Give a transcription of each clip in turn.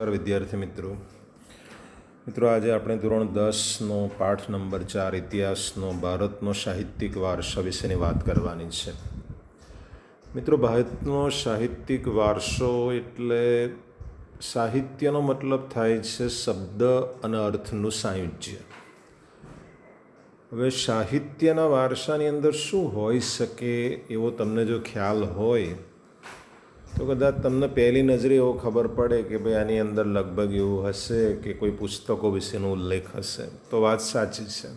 વિદ્યાર્થી મિત્રો આજે આપણે ધોરણ 10નો પાઠ નંબર 4 ઇતિહાસનો ભારતનો સાહિત્યિક વારસો વિશેની વાત કરવાની છે. મિત્રો, ભારતનો સાહિત્યિક વારસો એટલે સાહિત્યનો મતલબ થાય છે શબ્દ અને અર્થનું સાયુજ્ય. હવે સાહિત્યના વારસાની અંદર શું હોઈ શકે એવો તમને જો ખ્યાલ હોય તો કદાચ તમને પહેલી નજરે એવો ખબર પડે કે ભાઈ આની અંદર લગભગ એવું હશે કે કોઈ પુસ્તકો વિશેનો ઉલ્લેખ હશે. તો વાત સાચી છે.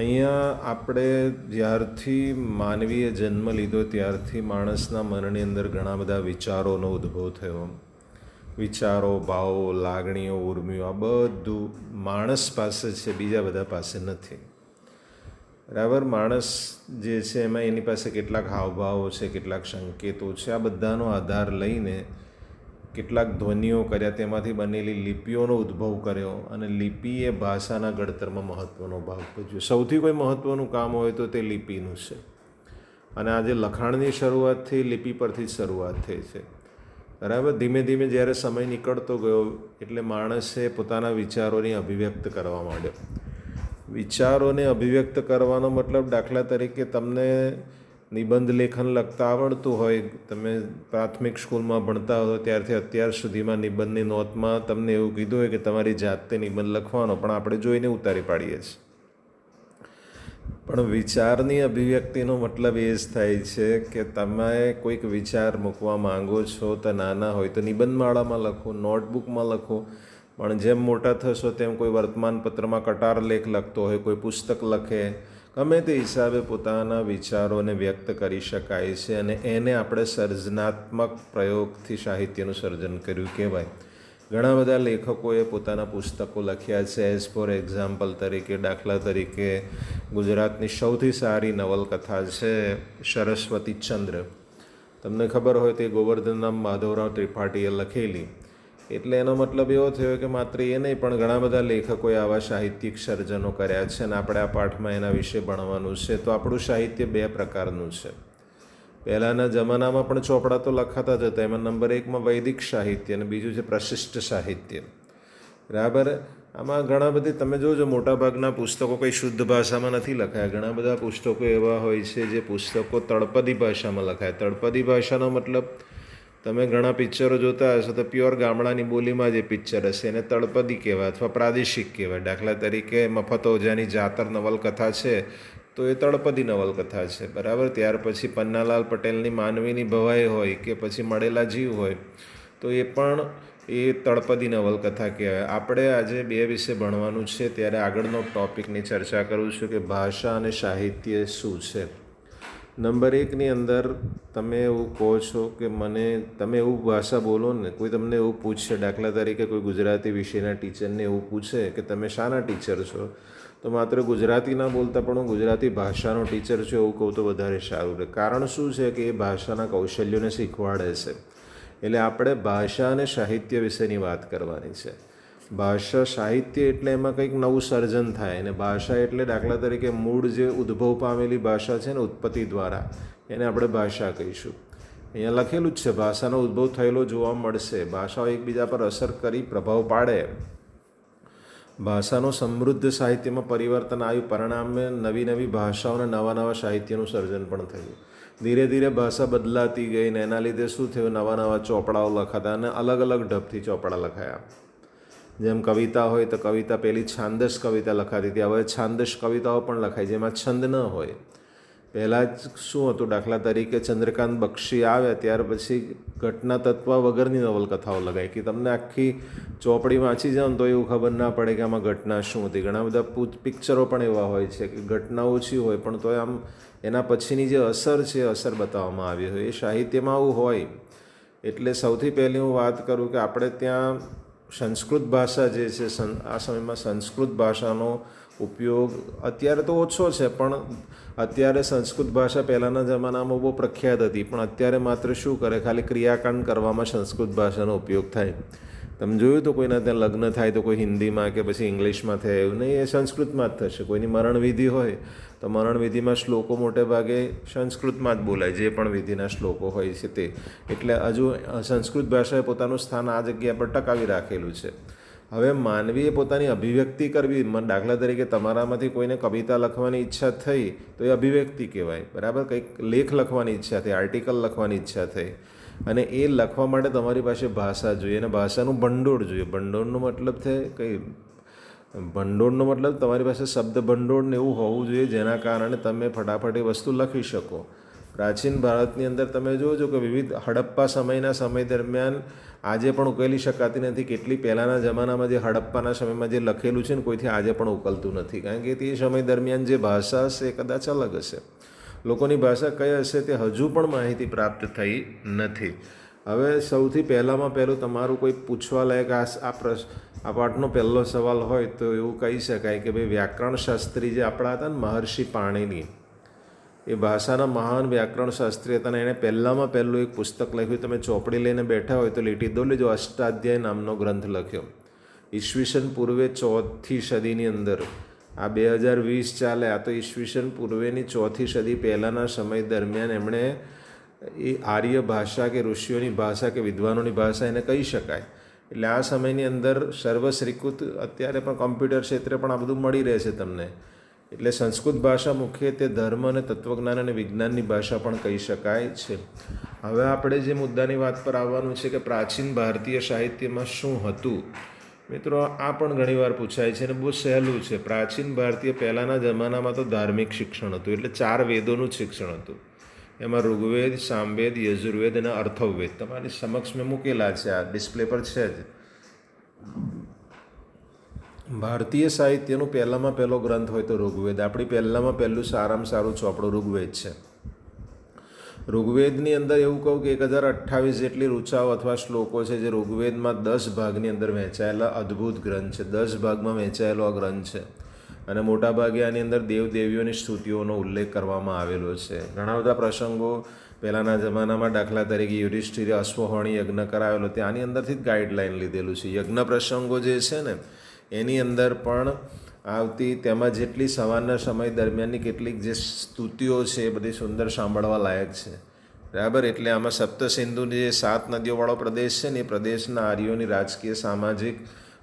અહીંયા આપણે જ્યારથી માનવીએ જન્મ લીધો ત્યારથી માણસના મનની અંદર ઘણા બધા વિચારોનો ઉદ્ભવ થયો. વિચારો, ભાવો, લાગણીઓ, ઉર્મિઓ આ બધું માણસ પાસે છે, બીજા બધા પાસે નથી. બરાબર? માણસ જે છે એમાં એની પાસે કેટલાક હાવભાવો છે, કેટલાક સંકેતો છે. આ બધાનો આધાર લઈને કેટલાક ધ્વનિઓ કર્યા, તેમાંથી બનેલી લિપિઓનો ઉદ્ભવ કર્યો અને લિપિ એ ભાષાના ઘડતરમાં મહત્ત્વનો ભાગ ભજવ્યો. સૌથી કોઈ મહત્ત્વનું કામ હોય તો તે લિપિનું છે. અને આજે લખાણની શરૂઆત થઈ, લિપિ પરથી જ શરૂઆત થઈ છે. બરાબર? ધીમે ધીમે જ્યારે સમય નીકળતો ગયો એટલે માણસે પોતાના વિચારોની અભિવ્યક્ત કરવા માંડ્યો. વિચારોને અભિવ્યક્ત કરવાનો મતલબ, દાખલા તરીકે તમને નિબંધ લેખન લખતા આવડતું હોય, તમે પ્રાથમિક સ્કૂલમાં ભણતા હો ત્યારથી અત્યાર સુધીમાં નિબંધની નોટમાં તમને એવું કીધું હોય કે તમારી જાતે નિબંધ લખવાનો, પણ આપણે જોઈને ઉતારી પાડીએ છીએ. પણ વિચારની અભિવ્યક્તિનો મતલબ એ જ થાય છે કે તમે કોઈક વિચાર મૂકવા માંગો છો તો નાના હોય તો નિબંધમાળામાં લખો, નોટબુકમાં લખો. પણ જેમ મોટા થશો તેમ કોઈ વર્તમાનપત્રમાં કટાર લેખ લખતો હોય, કોઈ પુસ્તક લખે, ગમે તે હિસાબે પોતાના વિચારોને વ્યક્ત કરી શકાય છે. અને એને આપણે સર્જનાત્મક પ્રયોગથી સાહિત્યનું સર્જન કર્યું કહેવાય. ઘણા બધા લેખકોએ પોતાના પુસ્તકો લખ્યા છે. એઝ ફોર એક્ઝામ્પલ તરીકે, દાખલા તરીકે, ગુજરાતની સૌથી સારી નવલકથા છે સરસ્વતી ચંદ્ર. તમને ખબર હોય તો ગોવર્ધનરામ માધવરાવ ત્રિપાઠીએ લખેલી. એટલે એનો મતલબ એવો થયો કે માત્ર એ નહીં પણ ઘણા બધા લેખકોએ આવા સાહિત્યિક સર્જનો કર્યા છે અને આપણે આ પાઠમાં એના વિશે ભણવાનું છે. તો આપણું સાહિત્ય બે પ્રકારનું છે. પહેલાંના જમાનામાં પણ ચોપડા તો લખાતા જ હતા. એમાં નંબર 1માં વૈદિક સાહિત્ય અને બીજું છે પ્રશિષ્ટ સાહિત્ય. બરાબર? આમાં ઘણા બધી તમે જોજો, મોટાભાગના પુસ્તકો કંઈ શુદ્ધ ભાષામાં નથી લખાયા. ઘણા બધા પુસ્તકો એવા હોય છે જે પુસ્તકો તળપદી ભાષામાં લખાય. તળપદી ભાષાનો મતલબ, તમે ઘણા પિક્ચરો જોતા હશો તો પ્યોર ગામડાની બોલીમાં જે પિક્ચર હશે એને તળપદી કહેવાય અથવા પ્રાદેશિક કહેવાય. દાખલા તરીકે મફત ઓઝાની જાતર નવલકથા છે તો એ તળપદી નવલકથા છે. બરાબર? ત્યાર પછી પન્નાલાલ પટેલની માનવીની ભવાઈ હોય કે પછી મળેલા જીવ હોય તો એ પણ એ તળપદી નવલકથા કહેવાય. આપણે આજે બે વિશે ભણવાનું છે ત્યારે આગળનો ટૉપિકની ચર્ચા કરું છું કે ભાષા અને સાહિત્ય શું છે. નંબર 1ની અંદર તમે એવું કહો છો કે તમે એવું ભાષા બોલો ને, કોઈ તમને એવું પૂછશે, દાખલા તરીકે કોઈ ગુજરાતી વિષયના ટીચરને એવું પૂછે કે તમે શાના ટીચર છો, તો માત્ર ગુજરાતી ના બોલતા પણ હું ગુજરાતી ભાષાનો ટીચર છું એવું કહું તો વધારે સારું રહે. કારણ શું છે કે એ ભાષાના કૌશલ્યોને શીખવાડે છે. એટલે આપણે ભાષા અને સાહિત્ય વિશેની વાત કરવાની છે. ભાષા સાહિત્ય એટલે એમાં કંઈક નવું સર્જન થાય. અને ભાષા એટલે દાખલા તરીકે મૂળ જે ઉદ્ભવ પામેલી ભાષા છે ને, ઉત્પત્તિ દ્વારા, એને આપણે ભાષા કહીશું. અહીંયા લખેલું જ છે ભાષાનો ઉદ્ભવ થયેલો જોવા મળશે. ભાષાઓ એકબીજા પર અસર કરી પ્રભાવ પાડે. ભાષાનો સમૃદ્ધ સાહિત્યમાં પરિવર્તન આવ્યું, પરિણામે નવી નવી ભાષાઓને નવા નવા સાહિત્યનું સર્જન પણ થયું. ધીરે ધીરે ભાષા બદલાતી ગઈ ને એના લીધે શું થયું, નવા નવા ચોપડાઓ લખાતા અને અલગ અલગ ઢબથી ચોપડા લખાયા. જેમ કવિતા હોય તો કવિતા પહેલી છાંદસ કવિતા લખાતી હતી, હવે છાંદસ કવિતાઓ પણ લખાય જેમાં છંદ ન હોય. પહેલાં જ શું હતું, દાખલા તરીકે ચંદ્રકાંત બક્ષી આવ્યા ત્યાર પછી ઘટના તત્વ વગરની નવલકથાઓ લગાઈ કે તમને આખી ચોપડી વાંચી જાઓ તો એવું ખબર ના પડે કે આમાં ઘટના શું હતી. ઘણા બધા પિક્ચરો પણ એવા હોય છે કે ઘટના ઓછી હોય પણ તો આમ એના પછીની જે અસર છે અસર બતાવવામાં આવી હોય. એ સાહિત્યમાં આવું હોય. એટલે સૌથી પહેલી હું વાત કરું કે આપણે ત્યાં સંસ્કૃત ભાષા જે છે, આ સમયમાં સંસ્કૃત ભાષાનો ઉપયોગ અત્યારે તો ઓછો છે, પણ અત્યારે સંસ્કૃત ભાષા પહેલાંના જમાનામાં બહુ પ્રખ્યાત હતી. પણ અત્યારે માત્ર શું કરે, ખાલી ક્રિયાકાંડ કરવામાં સંસ્કૃત ભાષાનો ઉપયોગ થાય. તમે જોયું તો કોઈના ત્યાં લગ્ન થાય તો કોઈ હિન્દીમાં કે પછી ઇંગ્લિશમાં થાય એવું નહીં, એ સંસ્કૃતમાં જ થશે. કોઈની મરણવિધિ હોય તો મરણવિધિમાં શ્લોકો મોટે ભાગે સંસ્કૃતમાં જ બોલાય, જે પણ વિધિના શ્લોકો હોય છે તે. એટલે હજુ સંસ્કૃત ભાષાએ પોતાનું સ્થાન આ જગ્યા પર ટકાવી રાખેલું છે. હવે માનવીએ પોતાની અભિવ્યક્તિ કરવી, દાખલા તરીકે તમારામાંથી કોઈને કવિતા લખવાની ઈચ્છા થઈ તો એ અભિવ્યક્તિ કહેવાય, બરાબર. કંઈક લેખ લખવાની ઈચ્છા થઈ, આર્ટિકલ લખવાની ઈચ્છા થઈ, અને એ લખવા માટે તમારી પાસે ભાષા જોઈએ, અને ભાષાનું ભંડોળ જોઈએ. ભંડોળનો મતલબ થાય કંઈ, ભંડોળનો મતલબ તમારી પાસે શબ્દ ભંડોળ ને એવું હોવું જોઈએ, જેના કારણે તમે ફટાફટ એ વસ્તુ લખી શકો. પ્રાચીન ભારતની અંદર તમે જોજો કે વિવિધ હડપ્પા સમય દરમિયાન આજે પણ ઉકેલી શકાતી નથી. કેટલી પહેલાંના જમાનામાં જે હડપ્પાના સમયમાં જે લખેલું છે ને કોઈથી આજે પણ ઉકલતું નથી, કારણ કે તે સમય દરમિયાન જે ભાષા હશે એ કદાચ અલગ હશે. લોકોની ભાષા કઈ હશે તે હજુ પણ માહિતી પ્રાપ્ત થઈ નથી. હવે સૌથી પહેલું તમારું કોઈ પૂછવા લાયક આ પાઠનો પહેલો સવાલ હોય તો એવું કહી શકાય કે ભાઈ વ્યાકરણ શાસ્ત્રી જે આપણા હતા ને મહર્ષિ પાણિની, એ ભાષાના મહાન વ્યાકરણ શાસ્ત્રી હતા, અને એણે પહેલું એક પુસ્તક લખ્યું. તમે ચોપડી લઈને બેઠા હોય તો લીટી દો લેજો. અષ્ટાધ્યાય નામનો ગ્રંથ લખ્યો ઈસવીસન પૂર્વે 4th સદીની અંદર. આ 2020 ચાલે, આ તો ઈસવીસન પૂર્વેની 4th સદી પહેલાંના સમય દરમિયાન એમણે એ આર્ય ભાષા કે ઋષિઓની ભાષા કે વિદ્વાનોની ભાષા એને કહી શકાય. એટલે આ સમયની અંદર સર્વશ્રીકૃત, અત્યારે પણ કોમ્પ્યુટર ક્ષેત્રે પણ આ બધું મળી રહે છે તમને. એટલે સંસ્કૃત ભાષા મુખ્યત્વે ધર્મ અને તત્વજ્ઞાન અને વિજ્ઞાનની ભાષા પણ કહી શકાય છે. હવે આપણે જે મુદ્દાની વાત પર આવવાનું છે કે પ્રાચીન ભારતીય સાહિત્યમાં શું હતું. મિત્રો, આ પણ ઘણીવાર પૂછાય છે અને બહુ સહેલું છે. પ્રાચીન ભારતીય પહેલાંના જમાનામાં તો ધાર્મિક શિક્ષણ હતું, એટલે 4 વેદોનું જ શિક્ષણ હતું. એમાં ઋગ્વેદ, સામવેદ, યજુર્વેદ અને અથર્વવેદ તમારી સમક્ષ મેં મૂકેલા છે, આ ડિસ્પ્લે પર છે જ. ભારતીય સાહિત્યનું પહેલો ગ્રંથ હોય તો ઋગ્વેદ. આપણી પહેલું સારામાં સારું ચોપડું ઋગ્વેદ છે. ઋગ્વેદની અંદર એવું કહું કે 1028 જેટલી ઋચાઓ અથવા શ્લોકો છે, જે ઋગ્વેદમાં 10 ભાગની અંદર વહેંચાયેલા અદ્ભુત ગ્રંથ છે. 10 ભાગમાં વહેંચાયેલો આ ગ્રંથ છે, અને મોટાભાગે આની અંદર દેવદેવીઓની સ્તુતિઓનો ઉલ્લેખ કરવામાં આવેલો છે. ઘણા બધા પ્રસંગો પહેલાંના જમાનામાં, દાખલા તરીકે યુધિષ્ઠિરે અશ્વહોણી યજ્ઞ કરાવેલો, ત્યાંની અંદરથી જ ગાઈડલાઈન લીધેલું છે. યજ્ઞ પ્રસંગો જે છે ને એની અંદર પણ આવતી, તેમાં જેટલી સવારના સમય દરમિયાનની કેટલીક જે સ્તુતિઓ છે એ બધી સુંદર સાંભળવા લાયક છે, બરાબર. એટલે આમાં સપ્તસિંધુની જે 7 નદીઓવાળો પ્રદેશ છે ને, એ પ્રદેશના આર્યોની રાજકીય, સામાજિક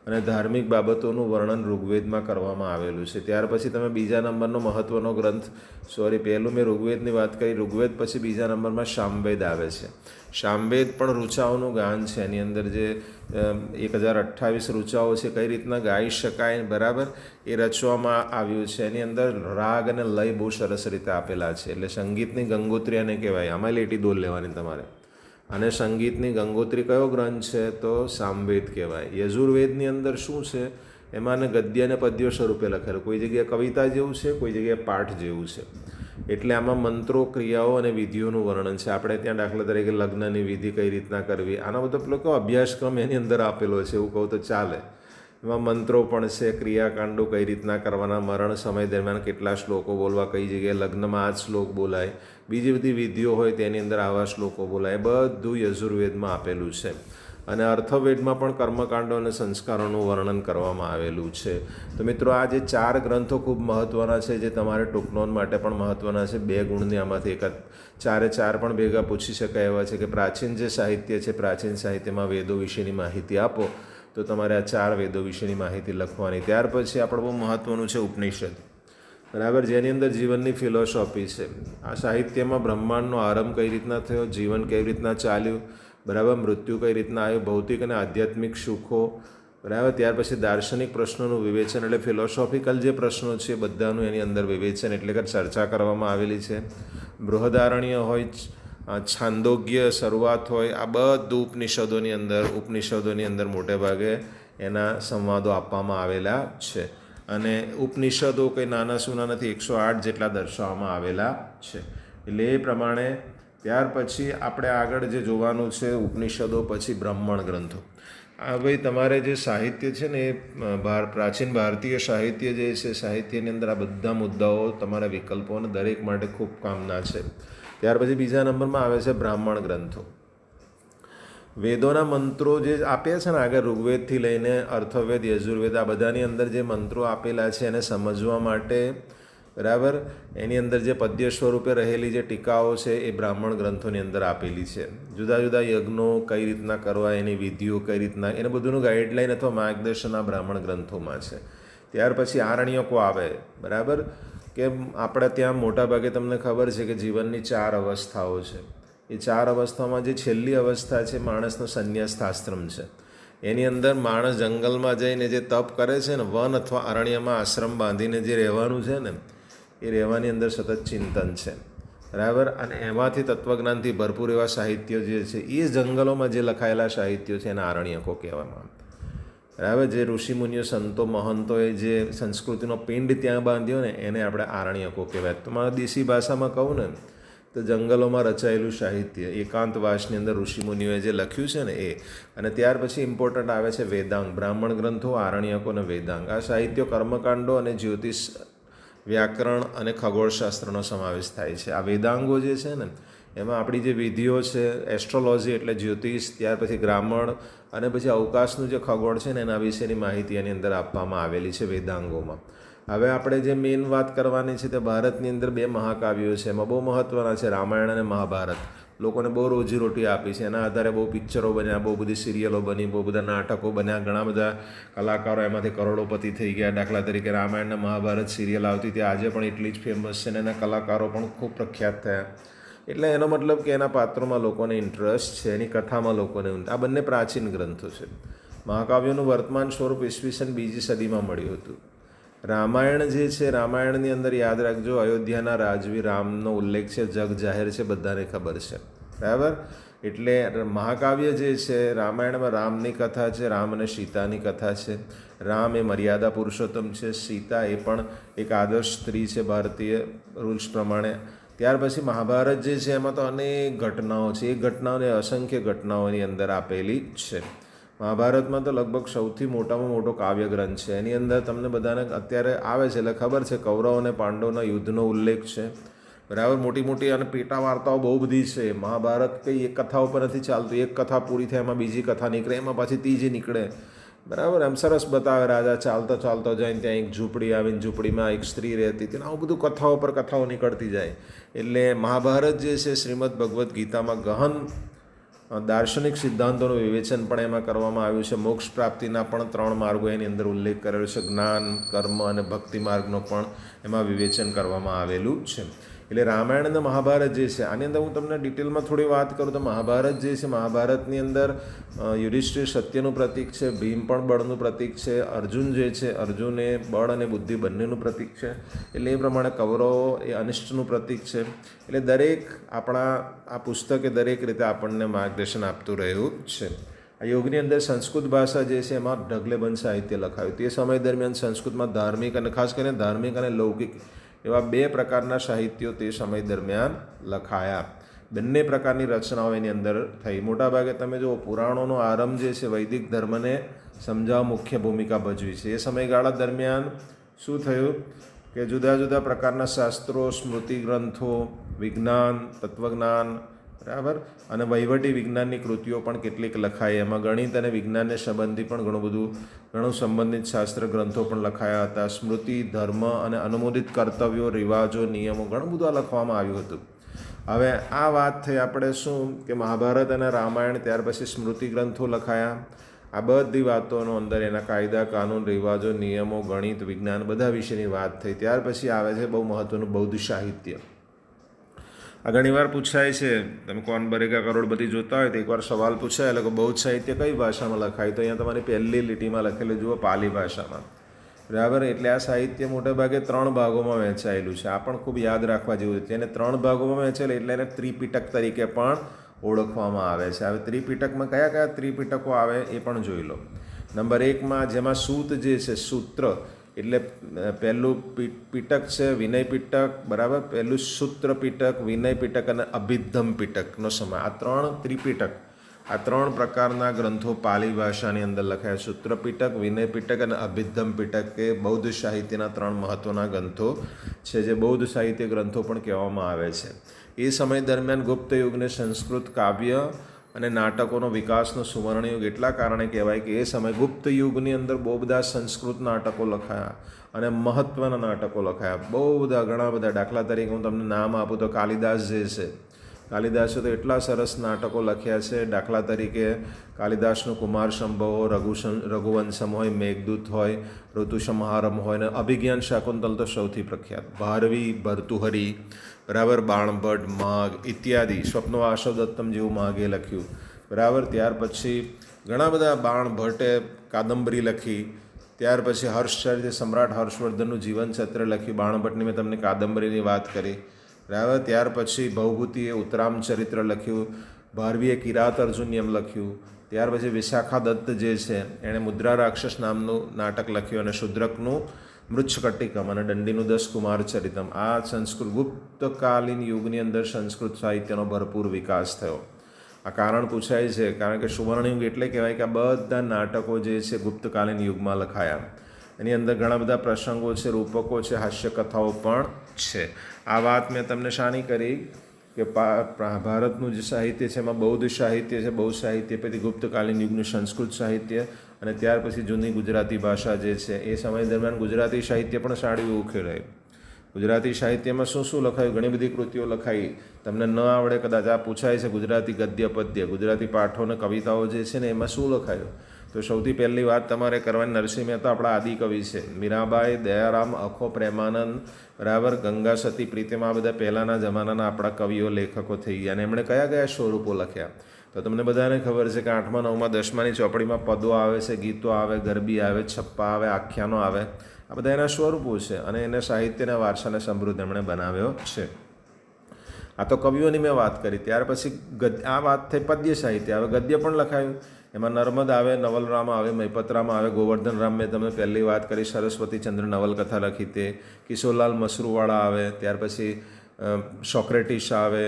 અને ધાર્મિક બાબતોનું વર્ણન ઋગ્વેદમાં કરવામાં આવેલું છે. ત્યાર પછી તમે બીજા નંબરનો મહત્ત્વનો ગ્રંથ, પહેલું મેં ઋગ્વેદની વાત કરી, ઋગ્વેદ પછી બીજા નંબરમાં સામવેદ આવે છે. સામવેદ પણ ઋચાઓનું ગાન છે. એની અંદર જે 1028 ઋચાઓ છે કઈ રીતના ગાઈ શકાય, બરાબર, એ રચવામાં આવ્યું છે. એની અંદર રાગ અને લય બહુ સરસ રીતે આપેલા છે. એટલે સંગીતની ગંગોત્રી આને કહેવાય. આમાં લેટી દોલ લેવાની તમારે. અને સંગીતની ગંગોત્રી કયો ગ્રંથ છે તો સામવેદ કહેવાય. યજુર્વેદની અંદર શું છે, એમાં ગદ્ય અને પદ્યો સ્વરૂપે લખેલું. કોઈ જગ્યાએ કવિતા જેવું છે, કોઈ જગ્યાએ પાઠ જેવું છે. એટલે આમાં મંત્રો, ક્રિયાઓ અને વિધિઓનું વર્ણન છે. આપણે ત્યાં દાખલા તરીકે લગ્નની વિધિ કઈ રીતના કરવી, આનો બધો પેલો કેવો અભ્યાસક્રમ એની અંદર આપેલો છે, એવું કહું તો ચાલે. એમાં મંત્રો પણ છે, ક્રિયાકાંડો કઈ રીતના કરવાના, મરણ સમય દરમિયાન કેટલા શ્લોકો બોલવા, કઈ જગ્યાએ લગ્નમાં આ જ શ્લોક બોલાય, બીજી બધી વિધિઓ હોય તેની અંદર આવા શ્લોકો બોલાય, બધું યજુર્વેદમાં આપેલું છે. અને અથર્વવેદમાં પણ કર્મકાંડો અને સંસ્કારોનું વર્ણન કરવામાં આવેલું છે. તો મિત્રો, આ જે 4 ગ્રંથો ખૂબ મહત્ત્વના છે, જે તમારે ટૂંકનોંધ માટે પણ મહત્ત્વના છે. 2 ગુણની આમાંથી એક 4 પણ ભેગા પૂછી શકાય એવા છે કે પ્રાચીન જે સાહિત્ય છે, પ્રાચીન સાહિત્યમાં વેદો વિશેની માહિતી આપો, તો તમારે આ 4 વેદો વિશેની માહિતી લખવાની. ત્યાર પછી આપણે બહુ મહત્ત્વનું છે ઉપનિષદ, બરાબર, જેની અંદર જીવનની ફિલોસોફી છે. આ સાહિત્યમાં બ્રહ્માંડનો આરંભ કઈ રીતના થયો, જીવન કેવી રીતના ચાલ્યું, બરાબર, મૃત્યુ કઈ રીતના આવ્યું, ભૌતિક અને આધ્યાત્મિક સુખો, બરાબર. ત્યાર પછી દાર્શનિક પ્રશ્નોનું વિવેચન, એટલે ફિલોસોફિકલ જે પ્રશ્નો છે બધાનું એની અંદર વિવેચન એટલે કે ચર્ચા કરવામાં આવેલી છે. બૃહદારણ્ય હોય, છાંદોગ્ય શરૂઆત હોય, આ બધું ઉપનિષદોની અંદર મોટે ભાગે એના સંવાદો આપવામાં આવેલા છે. અને ઉપનિષદો કંઈ નાના સૂના નથી, 108 જેટલા દર્શાવવામાં આવેલા છે. એટલે એ પ્રમાણે ત્યાર પછી આપણે આગળ જે જોવાનું છે ઉપનિષદો પછી બ્રાહ્મણ ગ્રંથો. આ ભાઈ તમારે જે સાહિત્ય છે ને એ પ્રાચીન ભારતીય સાહિત્ય જે છે, સાહિત્યની અંદર આ બધા મુદ્દાઓ, તમારા વિકલ્પો અને દરેક માટે ખૂબ કામના છે. ત્યાર પછી બીજા નંબરમાં આવે છે બ્રાહ્મણ ગ્રંથો. વેદોના મંત્રો જે આપ્યા છે ને આગળ ઋગ્વેદથી લઈને અર્થવેદ યજુર્વેદ આ બધાની અંદર જે મંત્રો આપેલા છે એને સમજવા માટે બરાબર એની અંદર જે પદ્ય સ્વરૂપે રહેલી જે ટીકાઓ છે એ બ્રાહ્મણ ગ્રંથોની અંદર આપેલી છે. જુદા જુદા યજ્ઞો કઈ રીતના કરવા એની વિધિઓ કઈ રીતના એને બધુંનું ગાઈડલાઈન અથવા માર્ગદર્શન આ બ્રાહ્મણ ગ્રંથોમાં છે. ત્યાર પછી આરણ્યકો આવે બરાબર કે આપણે ત્યાં મોટાભાગે તમને ખબર છે કે જીવનની 4 અવસ્થાઓ છે. એ 4 અવસ્થામાં જે છેલ્લી અવસ્થા છે માણસનો સંન્યાસ્તાશ્રમ છે. એની અંદર માણસ જંગલમાં જઈને જે તપ કરે છે ને વન અથવા અરણ્યમાં આશ્રમ બાંધીને જે રહેવાનું છે ને એ રહેવાની અંદર સતત ચિંતન છે બરાબર. અને એમાંથી તત્વજ્ઞાનથી ભરપૂર એવા સાહિત્યો જે છે એ જંગલોમાં જે લખાયેલા સાહિત્યો છે એના આરણ્યકો કહેવામાં બરાબર. જે ઋષિમુનિઓ સંતો મહંતોએ જે સંસ્કૃતિનો પિંડ ત્યાં બાંધ્યો ને એને આપણે આરણ્યકો કહેવાય. તો મારા દેશી ભાષામાં કહું ને તો જંગલોમાં રચાયેલું સાહિત્ય એકાંતવાસની અંદર ઋષિમુનિઓએ જે લખ્યું છે ને એ. અને ત્યાર પછી ઇમ્પોર્ટન્ટ આવે છે વેદાંગ બ્રાહ્મણ ગ્રંથો આરણ્યકો અને વેદાંગ. આ સાહિત્યો કર્મકાંડો અને જ્યોતિષ વ્યાકરણ અને ખગોળશાસ્ત્રનો સમાવેશ થાય છે. આ વેદાંગો જે છે ને એમાં આપણી જે વિધિઓ છે એસ્ટ્રોલોજી એટલે જ્યોતિષ ત્યાર પછી ગ્રામણ અને પછી અવકાશનું જે ખગોળ છે ને એના વિશેની માહિતી એની અંદર આપવામાં આવેલી છે વેદાંગોમાં. હવે આપણે જે મેઇન વાત કરવાની છે તે ભારતની અંદર 2 મહાકાવ્યો છે એમાં બહુ મહત્ત્વના છે રામાયણ અને મહાભારત. લોકોને બહુ રોજીરોટી આપી છે એના આધારે બહુ પિક્ચરો બન્યા બહુ બધી સિરિયલો બની બહુ બધા નાટકો બન્યા ઘણા બધા કલાકારો એમાંથી કરોડોપતિ થઈ ગયા. દાખલા તરીકે રામાયણ અને મહાભારત સિરિયલ આવતી ત્યાં આજે પણ એટલી જ ફેમસ છે અને એના કલાકારો પણ ખૂબ પ્રખ્યાત થયા. એટલે એનો મતલબ કે એના પાત્રોમાં લોકોને ઇન્ટરેસ્ટ છે એની કથામાં લોકોને. આ બંને પ્રાચીન ગ્રંથો છે. મહાકાવ્યોનું વર્તમાન સ્વરૂપ ઈસવીસન 2જી સદીમાં મળ્યું હતું. રામાયણ જે છે રામાયણની અંદર યાદ રાખજો અયોધ્યાના રાજવી રામનો ઉલ્લેખ છે જગ જાહેર છે બધાને ખબર છે બરાબર. એટલે મહાકાવ્ય જે છે રામાયણમાં રામની કથા છે રામ અને સીતાની કથા છે. રામ એ મર્યાદા પુરુષોત્તમ છે સીતા એ પણ એક આદર્શ સ્ત્રી છે ભારતીય રૂલ્સ પ્રમાણે. ત્યાર પછી મહાભારત જે છે એમાં તો અનેક ઘટનાઓ છે. એ ઘટનાઓને અસંખ્ય ઘટનાઓની અંદર આપેલી છે. મહાભારતમાં તો લગભગ સૌથી મોટામાં મોટો કાવ્યગ્રંથ છે. એની અંદર તમને બધાને અત્યારે આવે છે એટલે ખબર છે કૌરવ અને પાંડવના યુદ્ધનો ઉલ્લેખ છે બરાબર. મોટી મોટી અને પેટા વાર્તાઓ બહુ બધી છે. મહાભારત કંઈ એક કથા ઉપર નથી ચાલતું. એક કથા પૂરી થાય એમાં બીજી કથા નીકળે એમાં પાછી ત્રીજી નીકળે બરાબર. એમ સરસ બતાવે રાજા ચાલતો ચાલતો જાય ત્યાં એક ઝૂંપડી આવીને ઝૂંપડીમાં એક સ્ત્રી રહેતી હતી. આવું બધું કથાઓ પર કથાઓ નીકળતી જાય. એટલે મહાભારત જે છે શ્રીમદ ભગવદ્ ગીતામાં ગહન દાર્શનિક સિદ્ધાંતોનું વિવેચન પણ એમાં કરવામાં આવ્યું છે. મોક્ષ પ્રાપ્તિના પણ 3 માર્ગો એની અંદર ઉલ્લેખ કરેલો છે. જ્ઞાન કર્મ અને ભક્તિ માર્ગનો પણ એમાં વિવેચન કરવામાં આવેલું છે. એટલે રામાયણ અને મહાભારત જે છે આની અંદર હું તમને ડિટેલમાં થોડી વાત કરું તો મહાભારત જે છે મહાભારતની અંદર યુધિષ્ઠિર સત્યનું પ્રતીક છે. ભીમ પણ બળનું પ્રતીક છે. અર્જુન જે છે અર્જુન એ બળ અને બુદ્ધિ બંનેનું પ્રતીક છે. એટલે એ પ્રમાણે કૌરવો એ અનિષ્ટનું પ્રતીક છે. એટલે દરેક આપણા આ પુસ્તકે દરેક રીતે આપણને માર્ગદર્શન આપતું રહ્યું છે. આ યોગની અંદર સંસ્કૃત ભાષા જે છે એમાં ઢગલેબંધ સાહિત્ય લખાયું. તે સમય દરમિયાન સંસ્કૃતમાં ધાર્મિક અને ખાસ કરીને ધાર્મિક અને લૌકિક એવા 2 પ્રકારના સાહિત્યો તે સમય દરમિયાન લખાયા. બંને પ્રકારની રચનાઓ એની અંદર થઈ. મોટાભાગે તમે જુઓ પુરાણોનો આરંભ જે છે વૈદિક ધર્મને સમજાવવા મુખ્ય ભૂમિકા ભજવી છે. એ સમયગાળા દરમિયાન શું થયું કે જુદા જુદા પ્રકારના શાસ્ત્રો સ્મૃતિ ગ્રંથો વિજ્ઞાન તત્વજ્ઞાન બરાબર અને વહીવટી વિજ્ઞાનની કૃતિઓ પણ કેટલીક લખાઈ. એમાં ગણિત અને વિજ્ઞાનને સંબંધી પણ ઘણું સંબંધિત શાસ્ત્ર ગ્રંથો પણ લખાયા હતા. સ્મૃતિ ધર્મ અને અનુમોદિત કર્તવ્યો રિવાજો નિયમો ઘણું બધું આ લખવામાં આવ્યું હતું. હવે આ વાત થઈ આપણે શું કે મહાભારત અને રામાયણ ત્યાર પછી સ્મૃતિ ગ્રંથો લખાયા. આ બધી વાતોનો અંદર એના કાયદા કાનૂન રિવાજો નિયમો ગણિત વિજ્ઞાન બધા વિશેની વાત થઈ. ત્યાર પછી આવે છે બહુ મહત્ત્વનું બૌદ્ધ સાહિત્ય. આ ઘણીવાર પૂછાય છે તમે કોણ બનેગા કરોડપતિ જોતા હોય તો એકવાર સવાલ પૂછાય એટલે કે બૌદ્ધ સાહિત્ય કઈ ભાષામાં લખાય તો અહીંયા તમારી પહેલી લીટીમાં લખેલું જુઓ પાલી ભાષામાં બરાબર. એટલે આ સાહિત્ય મોટેભાગે 3 ભાગોમાં વહેંચાયેલું છે. આ પણ ખૂબ યાદ રાખવા જેવું છે. એને 3 ભાગોમાં વહેંચેલું એટલે એને ત્રિપિટક તરીકે પણ ઓળખવામાં આવે છે. હવે ત્રિપિટકમાં કયા કયા ત્રિપિટકો આવે એ પણ જોઈ લો. નંબર 1માં જેમાં સૂત જે છે સૂત્ર એટલે પહેલું પિટક છે વિનય પિટક બરાબર. પહેલું સૂત્ર પિટક વિનય પિટક અને અભિધમ પિટકનો સમય. આ 3 ત્રિપિટક આ 3 પ્રકારના ગ્રંથો પાલી ભાષાની અંદર લખાયા. સૂત્ર પિટક વિનય પિટક અને અભિધમ પિટક એ બૌદ્ધ સાહિત્યના 3 મહત્ત્વના ગ્રંથો છે જે બૌદ્ધ સાહિત્ય ગ્રંથો પણ કહેવામાં આવે છે. એ સમય દરમિયાન ગુપ્ત યુગને સંસ્કૃત કાવ્ય અને નાટકોનો વિકાસનો સુવર્ણયુગ એટલા કારણે કહેવાય કે એ સમય ગુપ્ત યુગની અંદર બહુ બધા સંસ્કૃત નાટકો લખાયા અને મહત્ત્વના નાટકો લખાયા, બહુ બધા, ઘણા બધા. દાખલા તરીકે હું તમને નામ આપું તો કાલિદાસ જે છે, કાલિદાસે તો એટલા સરસ નાટકો લખ્યા છે. દાખલા તરીકે કાલિદાસનું કુમાર સંભવ, રઘુવંશમ હોય, મેઘદૂત હોય, ઋતુસંહારમ હોય, ને અભિજ્ઞાન શાકુંતલ તો સૌથી પ્રખ્યાત. ભારવી, ભર્તુહરી, બરાબર, બાણભટ્ટ, માઘ ઇત્યાદિ. સ્વપ્નો આશવદત્તમ જેવું માઘે લખ્યું, બરાબર. ત્યાર પછી ઘણા બધા, બાણભટ્ટે કાદંબરી લખી. ત્યાર પછી હર્ષચરિત્ર, સમ્રાટ હર્ષવર્ધનનું જીવનચરિત્ર લખ્યું. બાણભટ્ટની મેં તમને કાદંબરીની વાત કરી, બરાબર. ત્યાર પછી ભવભૂતિએ ઉત્તરામ ચરિત્ર લખ્યું. ભારવીએ કિરાત અર્જુન્યમ લખ્યું. ત્યાર પછી વિશાખા દત્ત જે છે એણે મુદ્રા રાક્ષસ નામનું નાટક લખ્યું, અને શુદ્રકનું મૃચ્છકટિકમ અને દંડીનું 10 કુમાર ચરિતમ. આ સંસ્કૃત ગુપ્તકાલીન યુગની અંદર સંસ્કૃત સાહિત્યનો ભરપૂર વિકાસ થયો. આ કારણ પૂછાય છે કારણ કે સુવર્ણયુગ એટલે કહેવાય કે આ બધા નાટકો જે છે ગુપ્તકાલીન યુગમાં લખાયા. એની અંદર ઘણા બધા પ્રસંગો છે, રૂપકો છે, હાસ્યકથાઓ પણ છે. આ વાત મેં તમને શાની કરી કે ભારતનું જે સાહિત્ય છે એમાં બૌદ્ધ સાહિત્ય છે, બૌદ્ધ સાહિત્ય પછી ગુપ્તકાલીન યુગનું સંસ્કૃત સાહિત્ય, અને ત્યાર પછી જૂની ગુજરાતી ભાષા જે છે એ સમય દરમિયાન ગુજરાતી સાહિત્ય પણ સારું ઉખેડાયું. ગુજરાતી સાહિત્યમાં શું શું લખાયું? ઘણી બધી કૃતિઓ લખાઈ. તમને ન આવડે કદાચ, આ પૂછાય છે ગુજરાતી ગદ્ય પદ્ય, ગુજરાતી પાઠો અને કવિતાઓ જે છે ને એમાં શું લખાયું? તો સૌથી પહેલી વાત તમારે કરવાની, નરસિંહ મહેતા આપણા આદિકવિ છે. મીરાબાઈ, દયારામ, અખો, પ્રેમાનંદ, બરાબર, ગંગા સતી પ્રીતમ, આ બધા પહેલાંના જમાનાના આપણા કવિઓ, લેખકો થઈ ગયા. અને એમણે કયા કયા સ્વરૂપો લખ્યા? તો તમને બધાને ખબર છે કે 8મા 9મા 10માની ચોપડીમાં પદો આવે છે, ગીતો આવે, ગરબી આવે, છપ્પા આવે, આખ્યાનો આવે. આ બધા એના સ્વરૂપો છે અને એને સાહિત્યના વારસાને સમૃદ્ધ એમણે બનાવ્યો છે. આ તો કવિઓની મેં વાત કરી. ત્યાર પછી આ વાત થઈ પદ્ય સાહિત્ય. હવે ગદ્ય પણ લખાયું. એમાં નર્મદ આવે, નવલરામ આવે, મૈપતરામ આવે, ગોવર્ધન રામ મેં તમને પહેલી વાત કરી, સરસ્વતીચંદ્ર નવલકથા લખી તે, કિશોરલાલ મસરૂવાળા આવે, ત્યાર પછી સોક્રેટિસ આવે,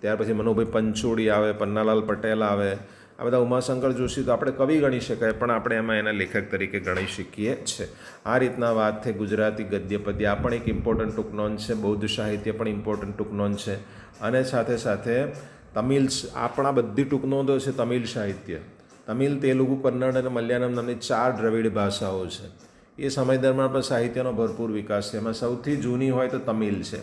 ત્યાર પછી મનુભાઈ પંચોળી આવે, પન્નાલાલ પટેલ આવે. આ બધા ઉમાશંકર જોશી તો આપણે કવિ ગણી શકાય, પણ આપણે એમાં એના લેખક તરીકે ગણી શકીએ છીએ. આ રીતના વાત થઈ ગુજરાતી ગદ્ય પદ્ય. આ પણ એક ઇમ્પોર્ટન્ટ ટૂંક નોંધ છે. બૌદ્ધ સાહિત્ય પણ ઇમ્પોર્ટન્ટ ટૂંક નોંધ છે. અને સાથે સાથે તમિલ, આપણા બધી ટૂંક નોંધો છે તમિલ સાહિત્ય. તમિલ, તેલુગુ, કન્નડ અને મલયાલમ નામની 4 દ્રવિડ ભાષાઓ છે. એ સમય દરમિયાન પણ સાહિત્યનો ભરપૂર વિકાસ છે. એમાં સૌથી જૂની હોય તો તમિલ છે,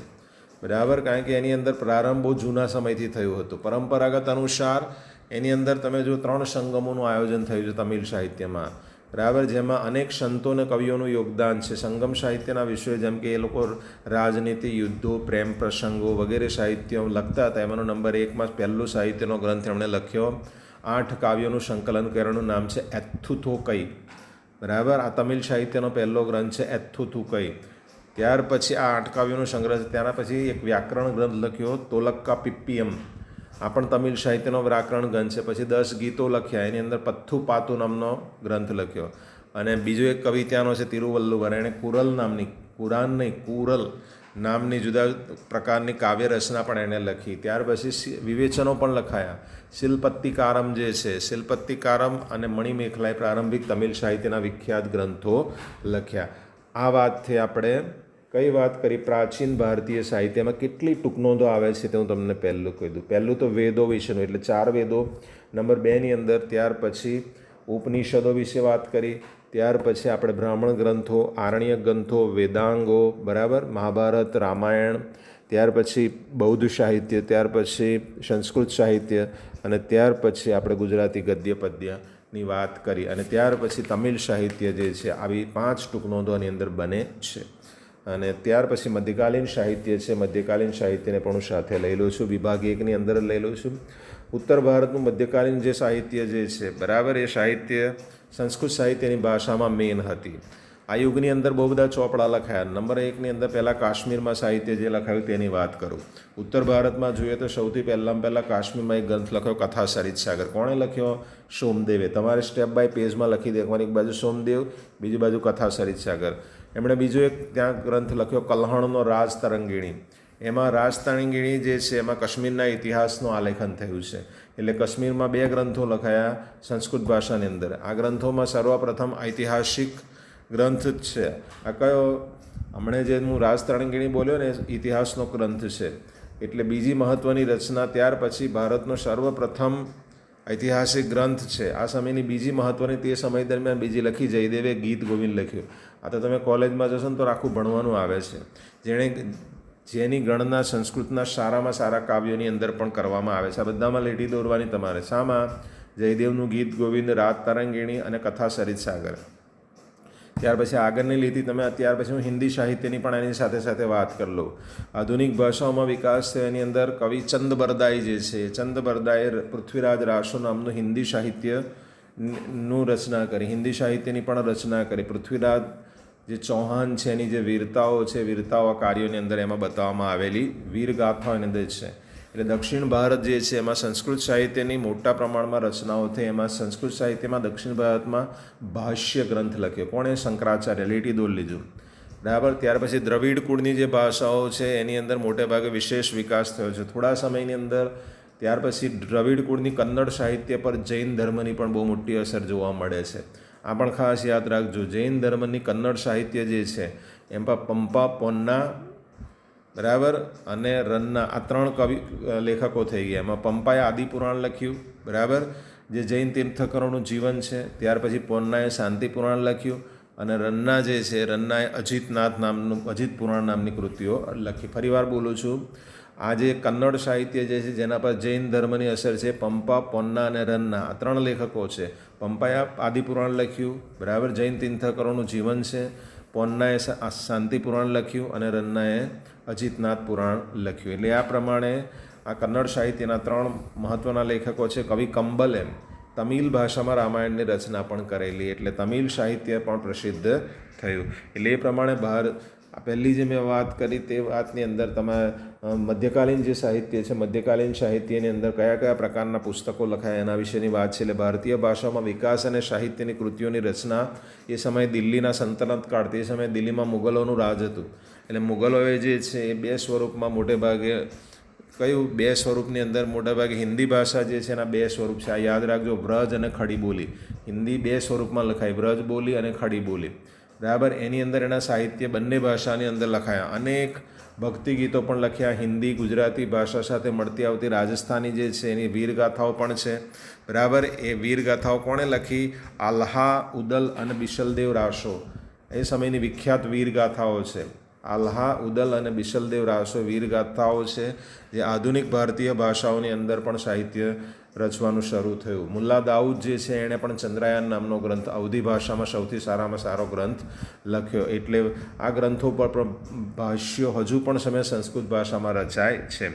બરાબર, કારણ કે એની અંદર પ્રારંભ બહુ જૂના સમયથી થયું હતું. પરંપરાગત અનુસાર એની અંદર તમે જો 3 સંગમોનું આયોજન થયું છે તમિલ સાહિત્યમાં, બરાબર, જેમાં અનેક સંતો અને કવિઓનું યોગદાન છે. સંગમ સાહિત્યના વિષયો જેમ કે એ લોકો રાજનીતિ, યુદ્ધો, પ્રેમ પ્રસંગો વગેરે સાહિત્યો લખતા હતા. એમાંનો નંબર 1માં પહેલો સાહિત્યનો ગ્રંથ એમણે લખ્યો. 8 કાવ્યોનું સંકલન કર્યાનું નામ છે એથુથોકઈ, બરાબર. આ તમિલ સાહિત્યનો પહેલો ગ્રંથ છે એથુથુકઈ. ત્યાર પછી આ 8 કાવ્યોનો સંગ્રહ છે. ત્યાર પછી એક વ્યાકરણ ગ્રંથ લખ્યો તોલક્કા પિપ્પિયમ. આ પણ તમિલ સાહિત્યનો વ્યાકરણ ગ્રંથ છે. પછી 10 ગીતો લખ્યા. એની અંદર પથ્થુ પાતુ નામનો ગ્રંથ લખ્યો. અને બીજો એક કવિ ત્યાંનો છે તિરુવલ્લુવર. એણે કુરલ નામની, કુરાન નહીં, કુરલ નામની જુદા પ્રકારની કાવ્ય રચના પણ એણે લખી. ત્યાર પછી વિવેચનો પણ લખાયા. શિલ્પત્તિકારમ જે છે, શિલ્પત્તિકારમ અને મણિમેખલાએ પ્રારંભિક તમિલ સાહિત્યના વિખ્યાત ગ્રંથો લખ્યા. આ વાતથી આપણે કઈ વાત કરી? પ્રાચીન ભારતીય સાહિત્યમાં કેટલી ટૂંકનોંધો આવે છે તે હું તમને પહેલું કહી દઉં. પહેલું તો વેદો વિશેનું, એટલે 4 વેદો નંબર 2ની અંદર. ત્યાર પછી ઉપનિષદો વિશે વાત કરી. ત્યાર પછી આપણે બ્રાહ્મણ ગ્રંથો, આરણ્યક ગ્રંથો, વેદાંગો, બરાબર, મહાભારત, રામાયણ. ત્યાર પછી બૌદ્ધ સાહિત્ય, ત્યાર પછી સંસ્કૃત સાહિત્ય, અને ત્યાર પછી આપણે ગુજરાતી ગદ્ય પદ્યની વાત કરી. અને ત્યાર પછી તમિલ સાહિત્ય જે છે, આવી 5 ટૂંકનોંધોની અંદર બને છે. અને ત્યાર પછી મધ્યકાલીન સાહિત્ય છે. મધ્યકાલીન સાહિત્યને પણ હું સાથે લઈ લઉં છું, વિભાગ 1ની અંદર લઈ લઉં છું. ઉત્તર ભારતનું મધ્યકાલીન જે સાહિત્ય જે છે, બરાબર, એ સાહિત્ય સંસ્કૃત સાહિત્યની ભાષામાં મેન હતી. આ યુગની અંદર બહુ બધા ચોપડા લખાયા. નંબર 1ની અંદર પહેલાં કાશ્મીરમાં સાહિત્ય જે લખાયું તેની વાત કરું. ઉત્તર ભારતમાં જોઈએ તો સૌથી પહેલાં કાશ્મીરમાં એક ગ્રંથ લખ્યો કથા સરિત સાગર. કોણે લખ્યો? સોમદેવે. તમારે સ્ટેપ બાય પેજમાં લખી દેવાની. એક બાજુ સોમદેવ, બીજી બાજુ કથા સરિત સાગર. એમણે બીજો એક ત્યાં ગ્રંથ લખ્યો કલ્હણનો રાજ તરંગીણી. એમાં રાજ તરંગીણી જે છે એમાં કાશ્મીરના ઇતિહાસનું આલેખન થયું છે. એટલે કાશ્મીરમાં 2 ગ્રંથો લખાયા સંસ્કૃત ભાષાની અંદર. આ ગ્રંથોમાં સર્વપ્રથમ ઐતિહાસિક ગ્રંથ જ છે. આ કયો? હમણાં જે હું રાજ તરંગીણી બોલ્યો ને, ઇતિહાસનો ગ્રંથ છે. એટલે બીજી મહત્ત્વની રચના. ત્યાર પછી ભારતનો સર્વપ્રથમ ઐતિહાસિક ગ્રંથ છે. આ સમયની બીજી મહત્ત્વની તે સમય દરમિયાન બીજી લખી જયદેવે ગીત ગોવિંદ લખ્યું. આ તો તમે કોલેજમાં જશો ને તો આખું ભણવાનું આવે છે. જેની ગણના સંસ્કૃતના સારામાં સારા કાવ્યોની અંદર પણ કરવામાં આવે છે. આ બધામાં લીટી દોરવાની તમારે. શામાં? જયદેવનું ગીત ગોવિંદ, રાત તરંગીણી અને કથા સરિત સાગર. ત્યાર પછી આગળની લીટી તમે ત્યાર પછી હું હિન્દી સાહિત્યની પણ એની સાથે સાથે વાત કરી લઉં. આધુનિક ભાષાઓમાં વિકાસ થયો એની અંદર કવિ ચંદ બરદાઈ જે છે, ચંદ બરદાએ પૃથ્વીરાજ રાસો નામનું હિન્દી સાહિત્યનું રચના કરી. હિન્દી સાહિત્યની પણ રચના કરી. પૃથ્વીરાજ જે ચૌહાણ છે એની જે વીરતાઓ છે, વીરતાઓ કાર્યોની અંદર એમાં બતાવવામાં આવેલી વીરગાથાઓની અંદર છે. એટલે દક્ષિણ ભારત જે છે એમાં સંસ્કૃત સાહિત્યની મોટા પ્રમાણમાં રચનાઓ થઈ. એમાં સંસ્કૃત સાહિત્યમાં દક્ષિણ ભારતમાં ભાષ્ય ગ્રંથ લખ્યો. કોણે? શંકરાચાર્ય. લીટી દોર લીધું, બરાબર. ત્યાર પછી દ્રવિડ કુળની જે ભાષાઓ છે એની અંદર મોટે ભાગે વિશેષ વિકાસ થયો છે થોડા સમયની અંદર. ત્યાર પછી દ્રવિડ કુળની કન્નડ સાહિત્ય પર જૈન ધર્મની પણ બહુ મોટી અસર જોવા મળે છે. આ પણ ખાસ યાદ રાખજો. જૈન ધર્મની કન્નડ સાહિત્ય જે છે એમાં પંપા, પોન્ના, બરાબર, અને રન્ના આ 3 કવિ લેખકો થઈ ગયા. એમાં પંપાએ આદિપુરાણ લખ્યું, બરાબર, જે જૈન તીર્થંકરોનું જીવન છે. ત્યાર પછી પોન્નાએ શાંતિપુરાણ લખ્યું અને રન્ના જે છે, રન્નાએ અજિત પુરાણ નામની કૃતિઓ લખી. ફરીવાર બોલું છું, આ જે કન્નડ સાહિત્ય જે છે જેના પર જૈન ધર્મની અસર છે, પંપા, પોન્ના અને રન્ના આ 3 લેખકો છે. પંપાએ આદિપુરાણ લખ્યું, બરાબર, જૈન તીર્થંકરોનું જીવન છે. પોન્નાએ શાંતિપુરાણ લખ્યું અને રન્નાએ અજિતનાથ પુરાણ લખ્યું. એટલે આ પ્રમાણે આ કન્નડ સાહિત્યના 3 મહત્ત્વના લેખકો છે. કવિ કંબલે તમિલ ભાષામાં રામાયણની રચના પણ કરેલી. એટલે તમિલ સાહિત્ય પણ પ્રસિદ્ધ થયું. એટલે એ પ્રમાણે પહેલી જે મેં વાત કરી તે વાતની અંદર તમે મધ્યકાલીન જે સાહિત્ય છે, મધ્યકાલીન સાહિત્યની અંદર કયા કયા પ્રકારના પુસ્તકો લખાયા એના વિશેની વાત છે. એટલે ભારતીય ભાષામાં વિકાસ અને સાહિત્યની કૃતિઓની રચના એ સમયે દિલ્હીના સલ્તનત કાળ, તે સમયે દિલ્હીમાં મુગલોનું રાજ હતું. એટલે મુગલોએ જે છે એ 2 સ્વરૂપમાં મોટે ભાગે કયું 2 સ્વરૂપની અંદર મોટા ભાગે હિન્દી ભાષા જે છે એના 2 સ્વરૂપ છે. આ યાદ રાખજો, વ્રજ અને ખડી બોલી. હિન્દી 2 સ્વરૂપમાં લખાય, વ્રજ બોલી અને ખડી બોલી, બરાબર. એની અંદર એના સાહિત્ય બંને ભાષાની અંદર લખાયા. અનેક ભક્તિ ગીતો પણ લખ્યા. હિન્દી, ગુજરાતી ભાષા સાથે મળતી આવતી રાજસ્થાની જે છે એની વીરગાથાઓ પણ છે, બરાબર. એ વીરગાથાઓ કોણે લખી? આલ્હા, ઉદલ અને બિશલદેવ રાસો એ સમયની વિખ્યાત વીરગાથાઓ છે. આલ્હા, ઉદલ અને બિશલદેવ રાસો વીરગાથાઓ છે જે આધુનિક ભારતીય ભાષાઓની અંદર પણ સાહિત્ય રચવાનું શરૂ થયું. મુલ્લા દાઉદ જે છે એણે પણ ચંદ્રયાન નામનો ગ્રંથ અવધી ભાષામાં સૌથી સારામાં સારો ગ્રંથ લખ્યો. એટલે આ ગ્રંથો પર ભાષ્યો હજુ પણ સમય સંસ્કૃત ભાષામાં રચાય છે.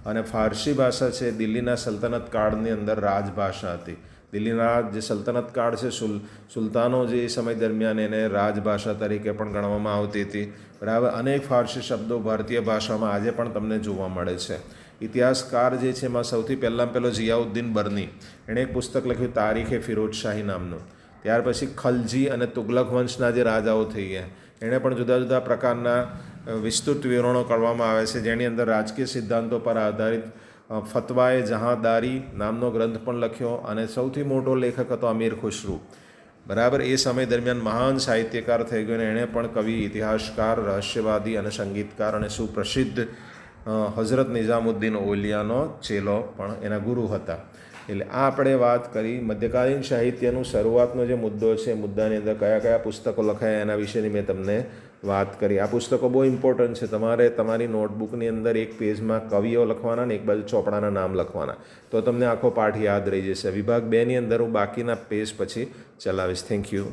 અને ફારસી ભાષા છે દિલ્હીના સલ્તનત કાળની અંદર રાજભાષા હતી. દિલ્હીના જે સલ્તનત કાળ છે, સુલતાનો જે એ સમય દરમિયાન એને રાજભાષા તરીકે પણ ગણવામાં આવતી હતી, બરાબર. અનેક ફારસી શબ્દો ભારતીય ભાષામાં આજે પણ તમને જોવા મળે છે. ઇતિહાસકાર જે છે એમાં સૌથી પહેલો જિયાઉદ્દીન બર્ની, એણે એક પુસ્તક લખ્યું તારીખે ફિરોજશાહી નામનું. ત્યાર પછી ખલજી અને તુગલક વંશના જે રાજાઓ થઈ ગયા એણે પણ જુદા જુદા પ્રકારના વિસ્તૃત વિવરણો કરવામાં આવે છે, જેની અંદર રાજકીય સિદ્ધાંતો પર આધારિત ફતવાએ જહાંદારી નામનો ગ્રંથ પણ લખ્યો. અને સૌથી મોટો લેખક હતો અમીર ખુશરુ, બરાબર. એ સમય દરમિયાન મહાન સાહિત્યકાર થઈ ગયો અને એણે પણ કવિ, ઇતિહાસકાર, રહસ્યવાદી અને સંગીતકાર અને સુપ્રસિદ્ધ હઝરત નિઝામુદ્દીન ઓલિયાનો ચેલો પણ એના ગુરુ હતા. એટલે આ આપણે વાત કરી મધ્યકાલીન સાહિત્યનું શરૂઆતનો જે મુદ્દો છે, મુદ્દાની અંદર કયા કયા પુસ્તકો લખાયા એના વિશેની મેં તમને વાત કરી. આ પુસ્તકો બહુ ઇમ્પોર્ટન્ટ છે. તમારે તમારી નોટબુકની અંદર એક પેજમાં કવિઓ લખવાના ને એક બાજુ ચોપડાના નામ લખવાના, તો તમને આખો પાઠ યાદ રહી જશે. વિભાગ 2ની અંદર હું બાકીના પેજ પછી ચલાવીશ. Thank you.